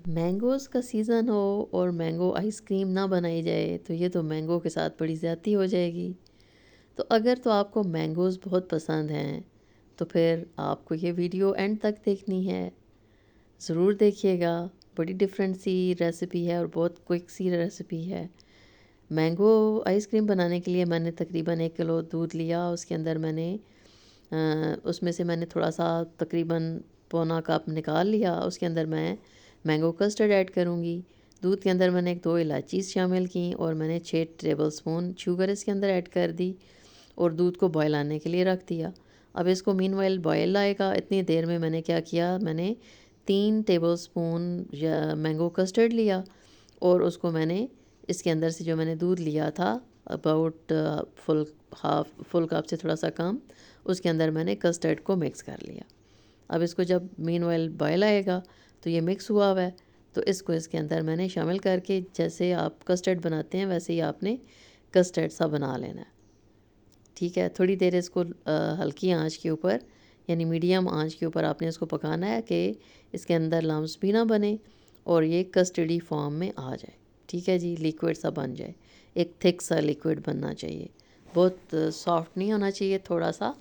Mangoes का season हो और मैंगो आइसक्रीम ना बनाई जाए तो ये तो मैंगो के साथ बड़ी ज़्यादती हो जाएगी। तो अगर तो आपको मैंगोज़ बहुत पसंद हैं तो फिर आपको ये वीडियो एंड तक देखनी है। ज़रूर देखिएगा। बड़ी डिफरेंट सी रेसिपी है और बहुत क्विक सी रेसिपी है। मैंगो आइसक्रीम बनाने के लिए मैंने तकरीबन 1 किलो दूध लिया। उसके अंदर मैंने उसमें से मैंने थोड़ा सा तकरीबन पौना कप निकाल लिया। उसके अंदर मैं मैंगो कस्टर्ड ऐड करूँगी। दूध के अंदर मैंने 2 इलायची शामिल की और मैंने 6 टेबलस्पून शुगर इसके अंदर ऐड कर दी और दूध को बॉयल आने के लिए रख दिया। अब इसको मीनवाइल बॉयल आएगा, इतनी देर में मैंने क्या किया, मैंने 3 टेबलस्पून या मैंगो कस्टर्ड लिया और उसको मैंने इसके अंदर से जो मैंने दूध लिया था अबाउट फुल कप से थोड़ा सा कम, उसके अंदर मैंने कस्टर्ड को मिक्स कर लिया। अब इसको जब मीनवाइल बॉयल आएगा तो ये मिक्स हुआ हुआ है, तो इसको इसके अंदर मैंने शामिल करके जैसे आप कस्टर्ड बनाते हैं वैसे ही आपने कस्टर्ड सा बना लेना है। ठीक है, थोड़ी देर इसको हल्की आंच के ऊपर यानी मीडियम आंच के ऊपर आपने इसको पकाना है कि इसके अंदर लम्स भी ना बने और ये कस्टर्डी फॉर्म में आ जाए। ठीक है जी, लिक्विड सा बन जाए, एक थिक सा लिक्विड बनना चाहिए, बहुत सॉफ्ट नहीं होना चाहिए, थोड़ा सा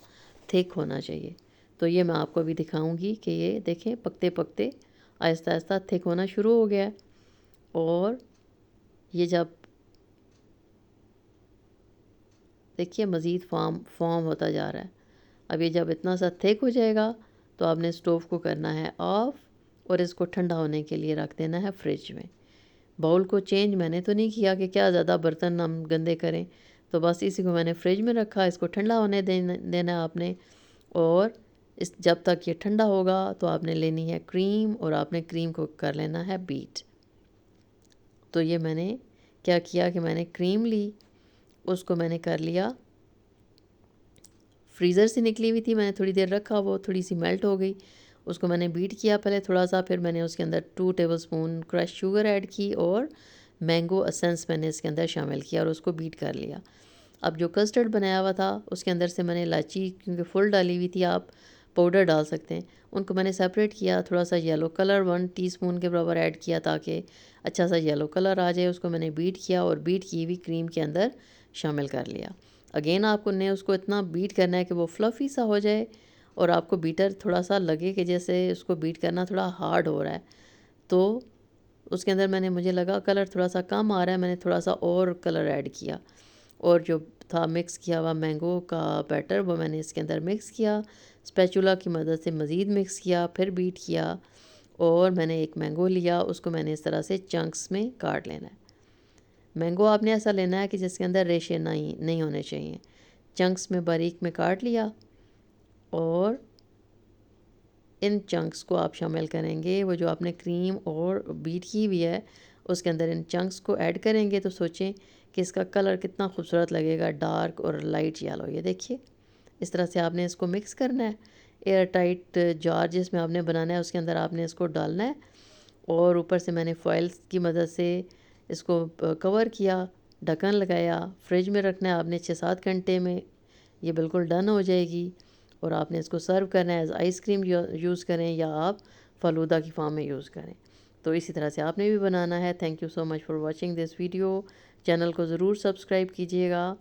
थिक होना चाहिए। तो ये मैं आपको अभी दिखाऊंगी कि ये देखें पकते पकते आहिस्ता आहिस्ता थिक होना शुरू हो गया है और ये जब देखिए मज़ीद फॉर्म होता जा रहा है। अब ये जब इतना सा थिक हो जाएगा तो आपने स्टोव को करना है ऑफ़ और इसको ठंडा होने के लिए रख देना है फ्रिज में। बाउल को चेंज मैंने तो नहीं किया कि क्या ज़्यादा बर्तन हम गंदे करें, तो बस इसी को मैंने फ्रिज में रखा। इसको ठंडा होने देना है आपने और इस जब तक ये ठंडा होगा तो आपने लेनी है क्रीम और आपने क्रीम को कर लेना है बीट। तो ये मैंने क्या किया कि मैंने क्रीम ली, उसको मैंने कर लिया, फ्रीज़र से निकली हुई थी, मैंने थोड़ी देर रखा, वो थोड़ी सी मेल्ट हो गई। उसको मैंने बीट किया पहले थोड़ा सा, फिर मैंने उसके अंदर 2 टेबलस्पून क्रश शुगर ऐड की और मैंगो एसेंस मैंने इसके अंदर शामिल किया और उसको बीट कर लिया। अब जो कस्टर्ड बनाया हुआ था उसके अंदर से मैंने इलायची क्योंकि फुल डाली हुई थी, आप पाउडर डाल सकते हैं, उनको मैंने सेपरेट किया। थोड़ा सा येलो कलर 1 टीस्पून के बराबर ऐड किया ताकि अच्छा सा येलो कलर आ जाए। उसको मैंने बीट किया और बीट की हुई क्रीम के अंदर शामिल कर लिया। अगेन आपको ने उसको इतना बीट करना है कि वो फ्लफ़ी सा हो जाए और आपको बीटर थोड़ा सा लगे कि जैसे उसको बीट करना थोड़ा हार्ड हो रहा है। तो उसके अंदर मैंने मुझे लगा कलर थोड़ा सा कम आ रहा है, मैंने थोड़ा सा और कलर ऐड किया और जो था मिक्स किया हुआ मैंगो का बैटर वो मैंने इसके अंदर मिक्स किया, स्पैचुला की मदद से मज़ीद मिक्स किया, फिर बीट किया और मैंने एक मैंगो लिया, उसको मैंने इस तरह से चंक्स में काट लेना है। मैंगो आपने ऐसा लेना है कि जिसके अंदर रेशे नहीं नहीं होने चाहिए। चंक्स में बारीक में काट लिया और इन चंक्स को आप शामिल करेंगे, वो जो आपने क्रीम और बीट की हुई है उसके अंदर इन चंक्स को ऐड करेंगे तो सोचें कि इसका कलर कितना खूबसूरत लगेगा, डार्क और लाइट येलो। ये देखिए इस तरह से आपने इसको मिक्स करना है। एयर टाइट जार जिसमें आपने बनाना है उसके अंदर आपने इसको डालना है और ऊपर से मैंने फॉइल की मदद से इसको कवर किया, ढक्कन लगाया, फ्रिज में रखना है आपने 6-7 घंटे में ये बिल्कुल डन हो जाएगी और आपने इसको सर्व करना है एज़ आइसक्रीम यूज़ करें या आप फ़ालूदा की फॉर्म में यूज़ करें। तो इसी तरह से आपने भी बनाना है। Thank you so much for watching this video. Channel को ज़रूर सब्सक्राइब कीजिएगा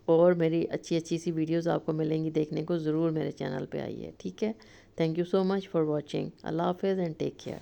और मेरी अच्छी अच्छी सी वीडियोज़ आपको मिलेंगी देखने को, ज़रूर मेरे चैनल पे आइए। ठीक है, thank you so much for watching. अल्लाह हाफ़िज़ एंड टेक केयर।